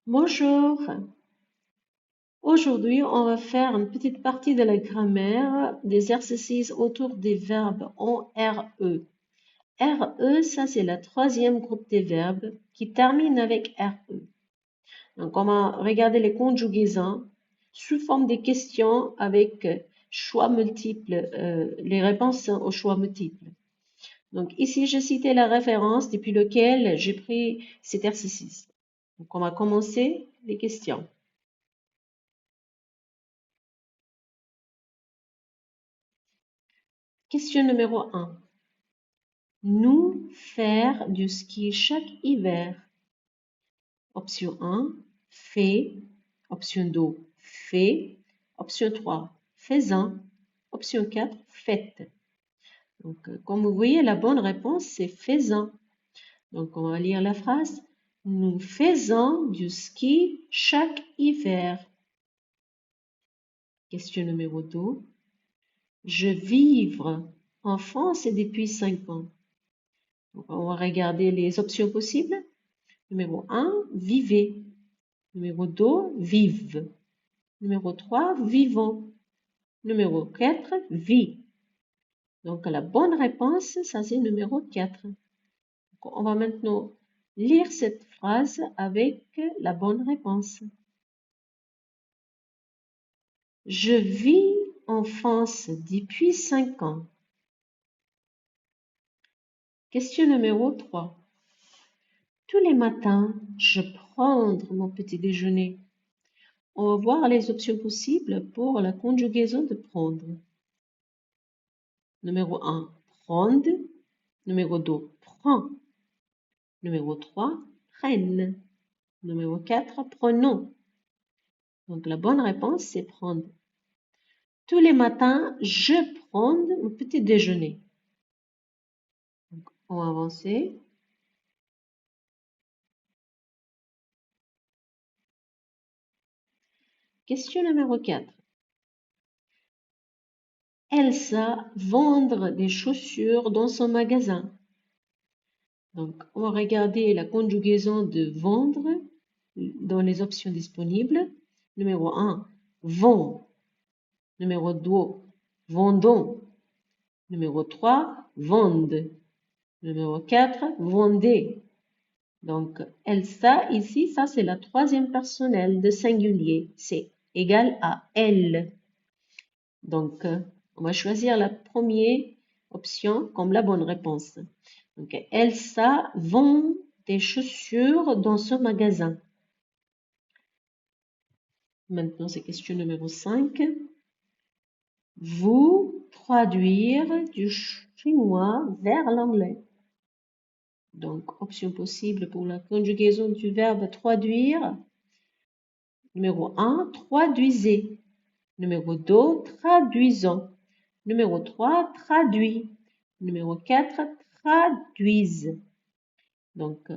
Bonjour. Aujourd'hui, on va faire une petite partie de la grammaire des exercices autour des verbes en RE. RE, ça c'est la troisième groupe des verbes qui termine avec RE. Donc, on va regarder les conjugaisons sous forme des questions avec choix multiples, les réponses aux choix multiples. Donc, ici, j'ai cité la référence depuis laquelle j'ai pris cet exercice. Donc, on va commencer les questions. Question numéro 1. Nous faire du ski chaque hiver. Option 1, fait. Option 2, fait. Option 3, faisant. Option 4, faites. Donc, comme vous voyez, la bonne réponse, c'est faisant. Donc, on va lire la phrase. Nous faisons du ski chaque hiver. Question numéro 2. Je vivre en France depuis 5 ans. Donc, on va regarder les options possibles. Numéro 1, vivez. Numéro 2, vive. Numéro 3, vivons. Numéro 4, vie. Donc, la bonne réponse, ça c'est numéro 4. Donc, on va maintenant lire cette phrase avec la bonne réponse. Je vis en France depuis 5 ans. Question numéro 3. Tous les matins, je prends mon petit déjeuner. On va voir les options possibles pour la conjugaison de prendre. Numéro 1, prendre. Numéro 2, prend. Numéro 3, prenne. Numéro 4, prenons. Donc la bonne réponse, c'est prendre. Tous les matins, je prends mon petit déjeuner. Donc, on va avancer. Question numéro 4. Elsa vendre des chaussures dans son magasin. Donc, on va regarder la conjugaison de vendre dans les options disponibles. Numéro 1, vend. Numéro 2, vendons. Numéro 3, vende. Numéro 4, vendez. Donc, Elsa, ici, ça c'est la troisième personnelle de singulier. C'est égal à elle. Donc, on va choisir la première option comme la bonne réponse. Donc, Elsa vend des chaussures dans ce magasin. Maintenant, c'est question numéro 5. Vous traduire du chinois vers l'anglais. Donc, option possible pour la conjugaison du verbe traduire. Numéro 1, traduisez. Numéro 2, traduisons. Numéro 3, traduit. Numéro 4, traduisent. Donc,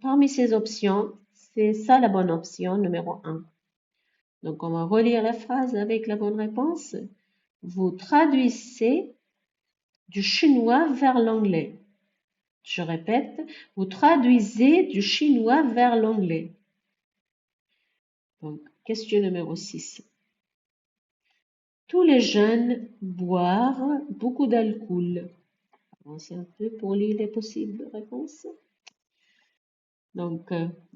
parmi ces options, c'est ça la bonne option, numéro 1. Donc, on va relire la phrase avec la bonne réponse. Vous traduisez du chinois vers l'anglais. Je répète, vous traduisez du chinois vers l'anglais. Donc, question numéro 6. Tous les jeunes boivent beaucoup d'alcool. Avancez un peu pour lire les possibles réponses. Donc,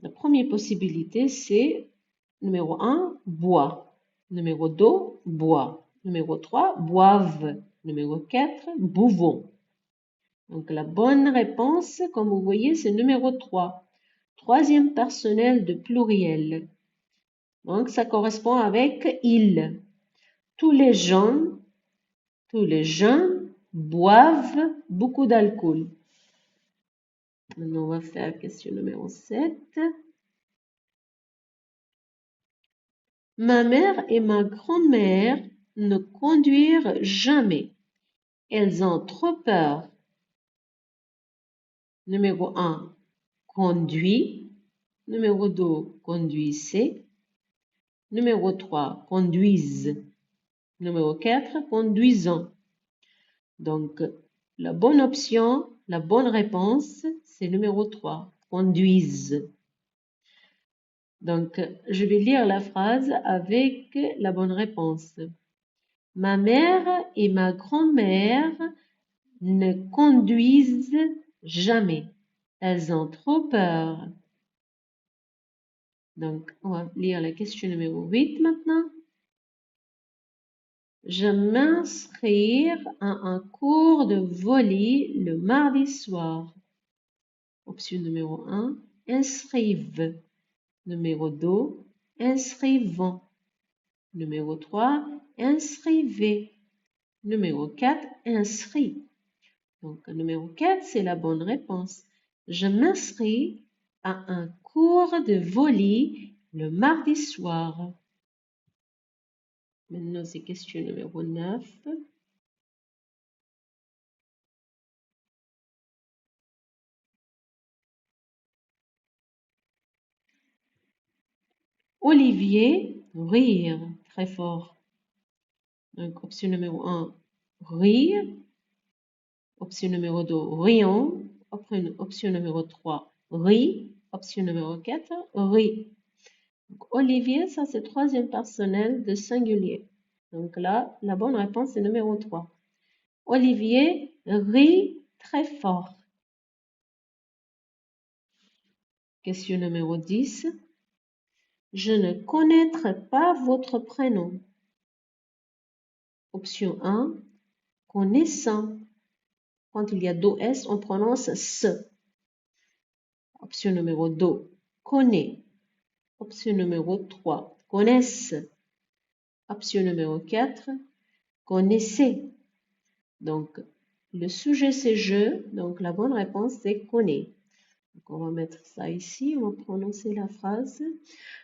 la première possibilité, c'est numéro 1, boit. Numéro 2, boit. Numéro 3, boivent. Numéro 4, bouvons. Donc, la bonne réponse, comme vous voyez, c'est numéro 3. Troisième personnel de pluriel. Donc, ça correspond avec il. Tous les gens boivent beaucoup d'alcool. Maintenant, on va faire question numéro 7. Ma mère et ma grand-mère ne conduisent jamais. Elles ont trop peur. Numéro 1, conduit. Numéro 2, conduisez. Numéro 3, conduisent. Numéro 4, conduisons. Donc, la bonne option, la bonne réponse, c'est numéro 3, conduisent. Donc, je vais lire la phrase avec la bonne réponse. Ma mère et ma grand-mère ne conduisent jamais. Elles ont trop peur. Donc, on va lire la question numéro 8 maintenant. Je m'inscrire à un cours de volley le mardi soir. Option numéro 1, inscrive. Numéro 2, inscrivons. Numéro 3, inscrivez. Numéro 4, inscrit. Donc, numéro 4, c'est la bonne réponse. Je m'inscris à un cours de volley le mardi soir. Maintenant, c'est question numéro 9. Olivier, rire, très fort. Donc, option numéro 1, rire. Option numéro 2, rions. Option numéro 3, rit. Option numéro 4, rit. Donc, Olivier, ça c'est troisième personnel de singulier. Donc là, la bonne réponse est numéro 3. Olivier rit très fort. Question numéro 10. Je ne connaîtrai pas votre prénom. Option 1, connaissant. Quand il y a deux S, on prononce ce. Option numéro 2, connaît. Option numéro 3, connaissent. Option numéro 4, connaissez. Donc, le sujet c'est je, donc la bonne réponse c'est connaît. Donc, on va mettre ça ici, on va prononcer la phrase.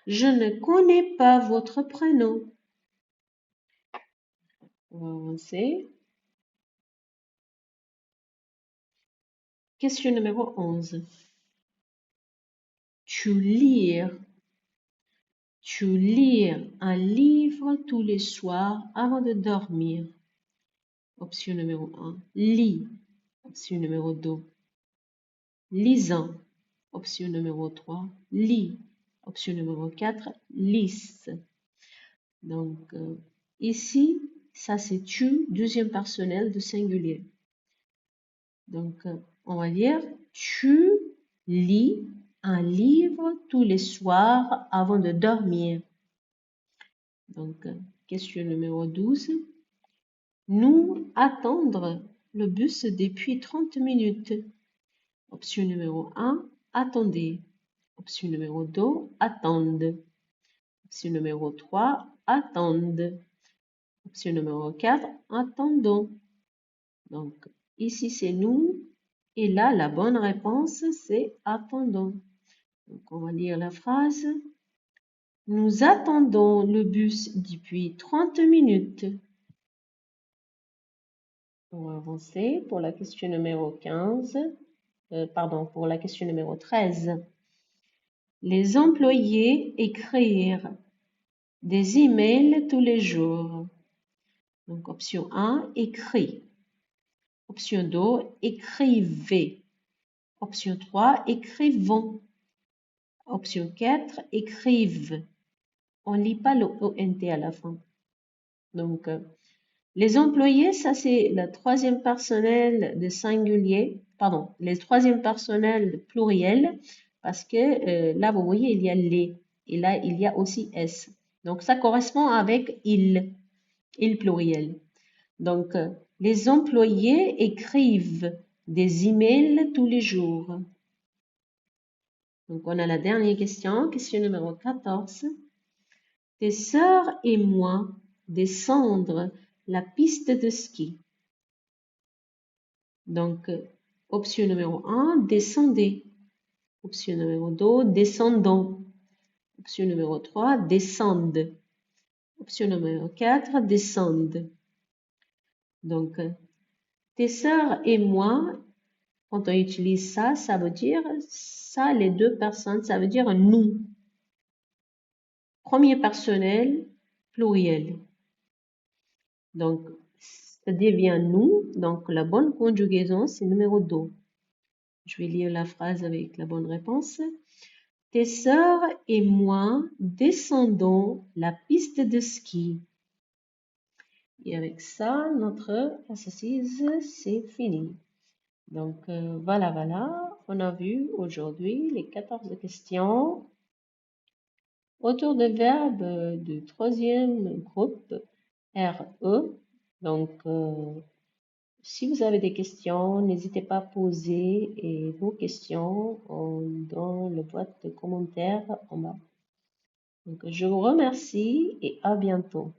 Je ne connais pas votre prénom. On va avancer. Question numéro 11. Tu lis un livre tous les soirs avant de dormir. Option numéro 1, lis. Option numéro 2, lisant. Option numéro 3, lis. Option numéro 4, lisse. Donc, ici, ça c'est tu, deuxième personnel de singulier. Donc, on va dire tu lis un livre tous les soirs avant de dormir. Donc, question numéro 12. Nous attendre le bus depuis 30 minutes. Option numéro 1, attendez. Option numéro 2, attendre. Option numéro 3, attendre. Option numéro 4, attendons. Donc, ici, c'est nous. Et là, la bonne réponse, c'est attendons. Donc, on va lire la phrase. Nous attendons le bus depuis 30 minutes. On va avancer pour la question numéro 15. Pour la question numéro 13. Les employés écrire des emails tous les jours. Donc, option 1, écrit. Option 2, écrivez. Option 3, écrivons. Option 4, écrivent. On ne lit pas le ONT à la fin. Donc, les employés, ça c'est le troisième personnel de singulier, les troisième personnel de pluriel, parce que là, vous voyez, il y a les, et là, il y a aussi S. Donc, ça correspond avec il pluriel. Donc, les employés écrivent des emails tous les jours. Donc, on a la dernière question, question numéro 14. Tes sœurs et moi descendre la piste de ski. Donc, option numéro 1, descendez. Option numéro 2, descendons. Option numéro 3, descende. Option numéro 4, descende. Donc, tes sœurs et moi, quand on utilise ça, ça veut dire, ça, les deux personnes, ça veut dire nous. Premier personnel, pluriel. Donc, ça devient nous. Donc, la bonne conjugaison, c'est numéro 2. Je vais lire la phrase avec la bonne réponse. tes sœurs et moi descendons la piste de ski. Et avec ça, notre exercice, c'est fini. Donc, voilà, on a vu aujourd'hui les 14 questions autour des verbes du troisième groupe, RE. Donc, si vous avez des questions, n'hésitez pas à poser vos questions dans le boîte de commentaires en bas. Donc, je vous remercie et à bientôt.